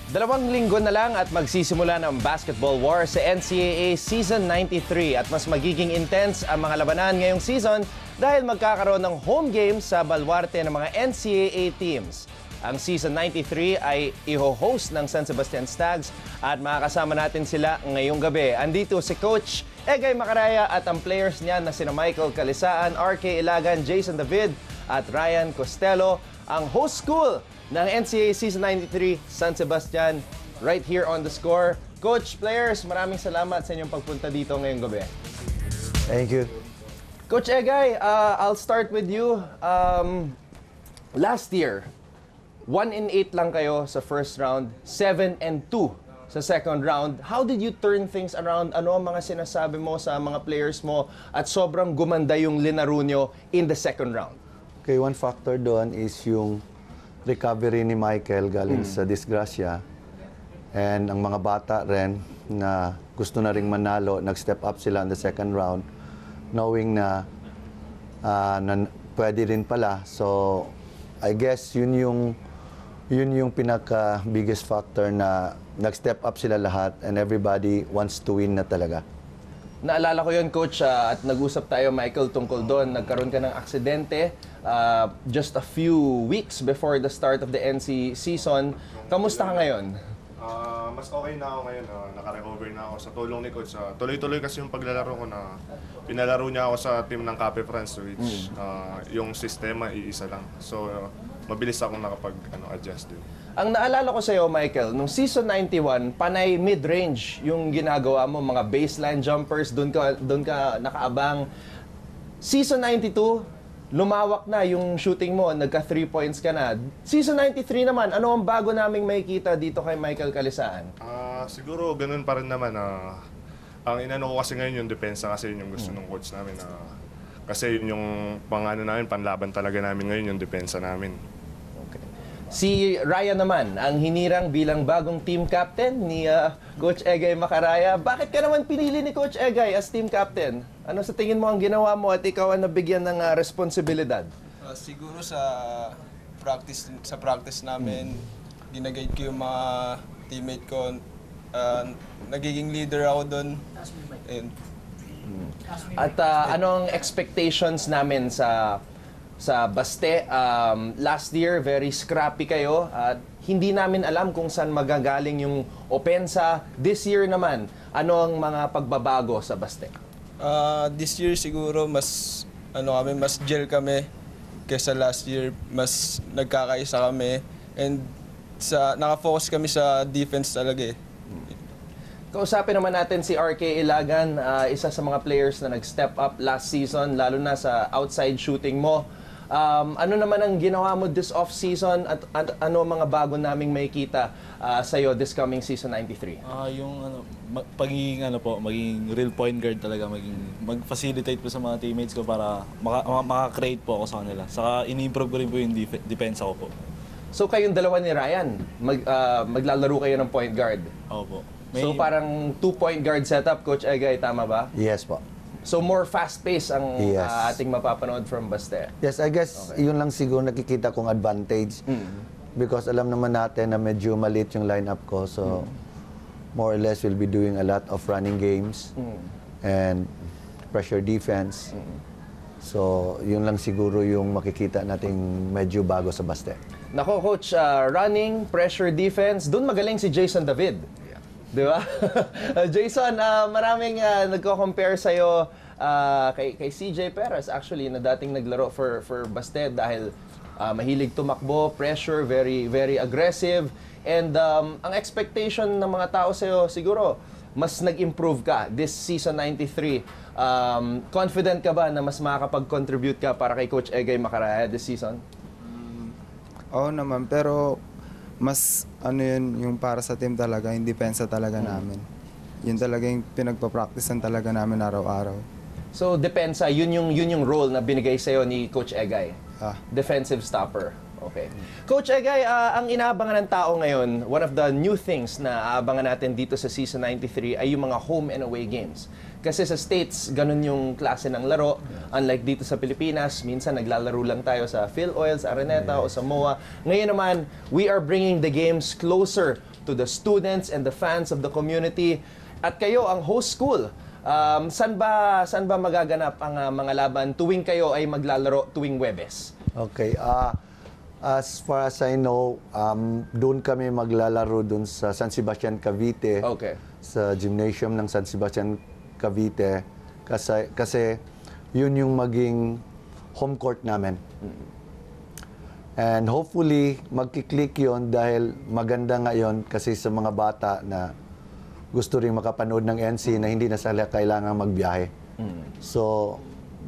Dalawang linggo na lang at magsisimula ng basketball war sa NCAA Season 93 at mas magiging intense ang mga labanan ngayong season dahil magkakaroon ng home games sa baluarte ng mga NCAA teams. Ang Season 93 ay iho-host ng San Sebastian Stags at makakasama natin sila ngayong gabi. Andito si Coach Egay Macaraya at ang players niya na sina Michael Calisaan, RK Ilagan, Jason David at Ryan Costello, ang host school ng NCAA Season 93, San Sebastian, right here on The Score. Coach, players, maraming salamat sa inyong pagpunta dito ngayong gabi. Thank you. Coach Egay, I'll start with you. Last year, 1-8 lang kayo sa first round, 7-2 sa second round. How did you turn things around? Ano ang mga sinasabi mo sa mga players mo at sobrang gumanda yung linaro nyo in the second round? Okay, one factor doon is yung recovery ni Michael galing sa disgrasya. And ang mga bata rin na gusto na ring manalo, nag-step up sila in the second round, knowing na pwede rin pala. So, I guess yun yung pinaka-biggest factor na nag-step up sila lahat and everybody wants to win na talaga. Naalala ko yun, Coach, at nag-usap tayo, Michael, tungkol doon. Nagkaroon ka ng aksidente just a few weeks before the start of the NC season. Kamusta ka ngayon? Mas okay na ako ngayon. Naka-recover na ako sa tulong ni Coach. Tuloy-tuloy kasi yung paglalaro ko na pinalaro niya ako sa team ng Cape France, which yung sistema iisa lang. So, mabilis akong nakapag-adjust din. Ang naalala ko sa iyo, Michael, nung season 91, panay mid-range yung ginagawa mo, mga baseline jumpers, doon ka nakaabang. Season 92, lumawak na yung shooting mo, nagka 3 points ka na. Season 93 naman, ano ang bago naming makikita dito kay Michael Calisaan? Siguro ganun pa rin naman. Ang inano ko kasi ngayon yung depensa kasi yun yung gusto ng coach namin. Kasi yun yung panlaban talaga namin ngayon yung depensa namin. Si Ryan naman, ang hinirang bilang bagong team captain ni Coach Egay Macaraya. Bakit ka naman pinili ni Coach Egay as team captain? Ano sa tingin mo ang ginawa mo at ikaw ang nabigyan ng responsibilidad? Siguro sa practice namin, ginaguide ko yung mga teammate ko. Nagiging leader ako doon. At anong expectations namin sa Baste? Last year, very scrappy kayo. Hindi namin alam kung saan magagaling yung opensa. This year naman, ano ang mga pagbabago sa Baste? This year siguro mas gel kami kaysa last year. Mas nagkakaisa kami and naka-focus kami sa defense talaga eh. Kausapin naman natin si RK Ilagan, isa sa mga players na nag-step up last season, lalo na sa outside shooting mo. Ano naman ang ginawa mo this off-season at ano mga bago naming makikita sa'yo this coming season 93? Maging real point guard talaga, mag-facilitate po sa mga teammates ko para maka-create po ako sa kanila. Saka ini-improve ko rin po yung depensa ko po. So kayong dalawa ni Ryan, maglalaro kayo ng point guard? Opo. So parang 2-point guard setup, Coach Egay, tama ba? Yes po. So more fast-paced ang Yes. ating mapapanood from Baste. Yes, I guess yun lang siguro nakikita kong advantage. Because alam naman natin na medyo maliit yung lineup ko. So more or less we'll be doing a lot of running games and pressure defense. So yun lang siguro yung makikita nating medyo bago sa Baste. Nako, Coach, running, pressure defense, doon magaling si Jason David. Di ba? Jason, maraming nagko-compare sa'yo kay CJ Perez actually na dating naglaro for Baste dahil mahilig tumakbo, pressure, very very aggressive. And ang expectation ng mga tao sa'yo siguro mas nag-improve ka this season 93. Confident ka ba na mas makakapag-contribute ka para kay Coach Egay Macaraya this season? Oo naman, pero mas yun yung para sa team talaga, yung depensa talaga namin. Yun talaga yung pinagpa-practicean talaga namin araw-araw. So depensa, yun yung role na binigay sa'yo ni Coach Egay. Defensive stopper. Okay. Coach Egay, ang inaabangan ng tao ngayon, one of the new things na aabangan natin dito sa Season 93 ay yung mga home and away games. Kasi sa States, ganun yung klase ng laro. Unlike dito sa Pilipinas, minsan naglalaro lang tayo sa PhilOil, sa Araneta o sa MOA. Ngayon naman, we are bringing the games closer to the students and the fans of the community. At kayo, ang host school, saan ba magaganap ang mga laban tuwing kayo ay maglalaro tuwing Huwebes? Okay. As far as I know, doon kami maglalaro doon sa San Sebastian, Cavite. Okay. Sa gymnasium ng San Sebastian, Cavite. Kasi yun yung maging home court namin. And hopefully, magkiklik yon dahil maganda nga yun kasi sa mga bata na gusto rin makapanood ng NC na hindi na sila kailangan magbiyahe. So,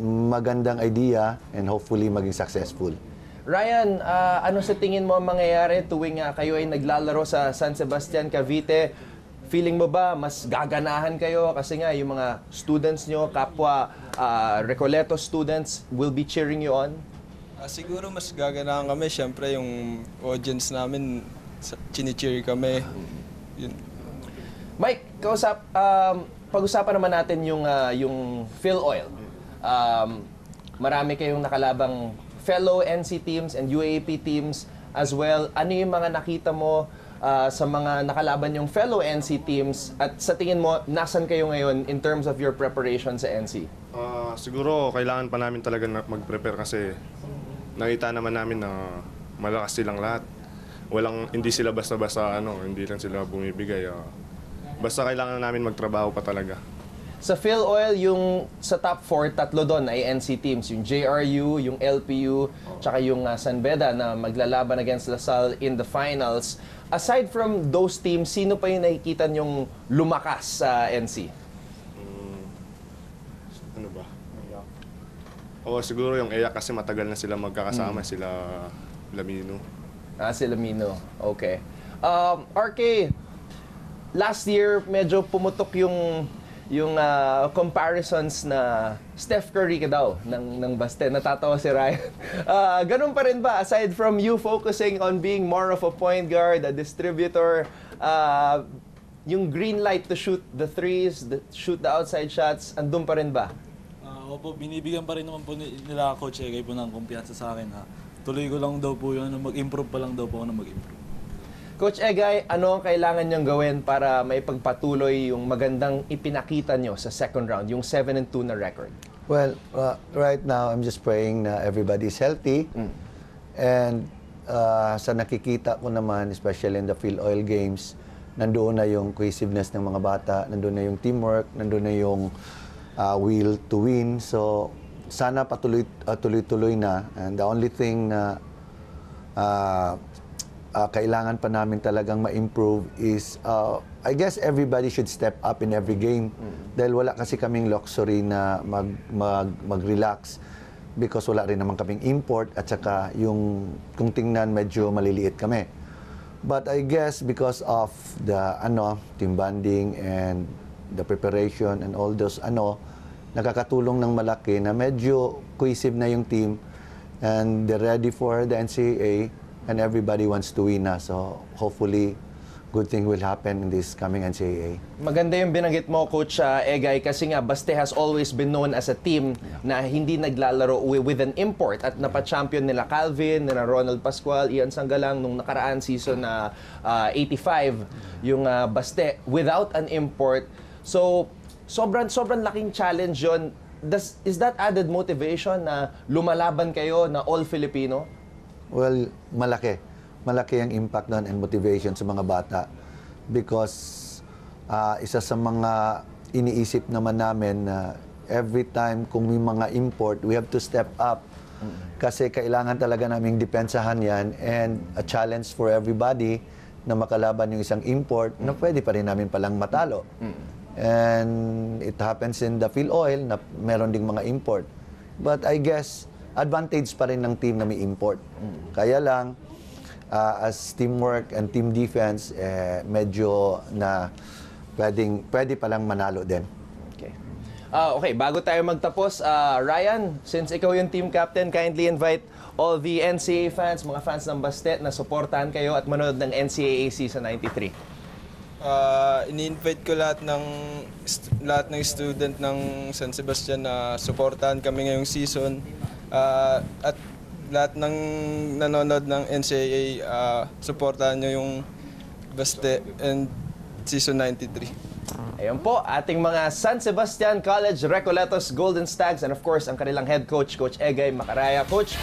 magandang idea and hopefully maging successful. Ryan, ano sa tingin mo ang mangyayari tuwing kayo ay naglalaro sa San Sebastian, Cavite? Feeling mo ba mas gaganahan kayo kasi nga yung mga students nyo, kapwa Recoleto students will be cheering you on? Siguro mas gaganahan kami. Siyempre yung audience namin, chini-cheer kami. Yun. Mike, pag-usapan naman natin yung PhilOil. Marami kayong nakalabang fellow NC teams and UAAP teams as well. Ano yung mga nakita mo sa mga nakalaban yung fellow NC teams at sa tingin mo, nasan kayo ngayon in terms of your preparation sa NC? Siguro kailangan pa namin talaga mag-prepare kasi nakita naman namin na malakas silang lahat. Hindi sila basta-basta hindi lang sila bumibigay. Basta kailangan namin magtrabaho pa talaga. Sa PhilOil, yung sa top 4, tatlo doon ay NC teams. Yung JRU, yung LPU, tsaka yung San Beda na maglalaban against LaSalle in the finals. Aside from those teams, sino pa yung nakikita nyong lumakas sa NC? Ano ba? Siguro yung EYAC kasi matagal na sila magkakasama, sila Lamino. Si Lamino. Okay. RK, last year, medyo pumutok yung comparisons na Steph Curry ka daw ng Baste. Natatawa si Ryan. Ganun pa rin ba? Aside from you focusing on being more of a point guard, a distributor, yung green light to shoot the threes, shoot the outside shots, andun pa rin ba? Opo, binibigyan pa rin naman po nila Coach Egay po ng kumpiyansa sa akin na tuloy ko lang daw po yun, mag-improve pa lang daw po ako na mag-improve. Coach Egay, ano ang kailangan niyong gawin para maipagpatuloy yung magandang ipinakita niyo sa second round, yung 7-2 na record? Well, right now, I'm just praying na everybody's healthy. And sa nakikita ko naman, especially in the PhilOil games, nandoon na yung cohesiveness ng mga bata, nandoon na yung teamwork, nandoon na yung will to win. So, sana tuloy-tuloy na. And the only thing na kailangan pa namin talagang ma-improve is, I guess everybody should step up in every game. Dahil wala kasi kaming luxury na mag-relax because wala rin naman kaming import at saka yung kung tingnan medyo maliliit kami. But I guess because of the team bonding and the preparation and all those nakakatulong ng malaki na medyo cohesive na yung team and they're ready for the NCAA. And everybody wants to win na. So, hopefully, good thing will happen in this coming NCAA. Maganda yung binanggit mo, Coach Egay, kasi nga, Baste has always been known as a team na hindi naglalaro with an import at napa-champion nila Calvin, nila Ronald Pascual, Ian Sanggalang nung nakaraan season na 85, yung Baste without an import. So, sobrang laking challenge yun. Is that added motivation na lumalaban kayo na all-Filipino? Well, malaki. Malaki ang impact doon and motivation sa mga bata because isa sa mga iniisip naman namin na every time kung may mga import, we have to step up kasi kailangan talaga naming depensahan yan and a challenge for everybody na makalaban yung isang import na pwede pa rin namin palang matalo. And it happens in the PhilOil na meron ding mga import. But I guess advantage pa rin ng team na may import. Kaya lang, as teamwork and team defense, medyo na pwede palang manalo din. Okay. Okay, bago tayo magtapos, Ryan, since ikaw yung team captain, kindly invite all the NCAA fans, mga fans ng Bastet na suportahan kayo at manood ng NCAA Season 93? Ini-invite ko lahat ng student ng San Sebastian na suportahan kami ngayong season. At lahat ng nanonood ng NCAA, suportahan nyo yung Baste and Season 93. Ayan po, ating mga San Sebastian College Recoletos Golden Stags and of course, ang kanilang head coach, Coach Egay Macaraya. Coach,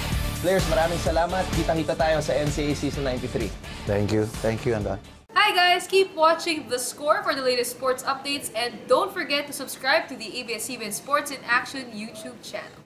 players, maraming salamat. Kita-kita tayo sa NCAA Season 93. Thank you. Thank you, Andan. Hi guys, keep watching The Score for the latest sports updates and don't forget to subscribe to the ABS-CBN Sports in Action YouTube channel.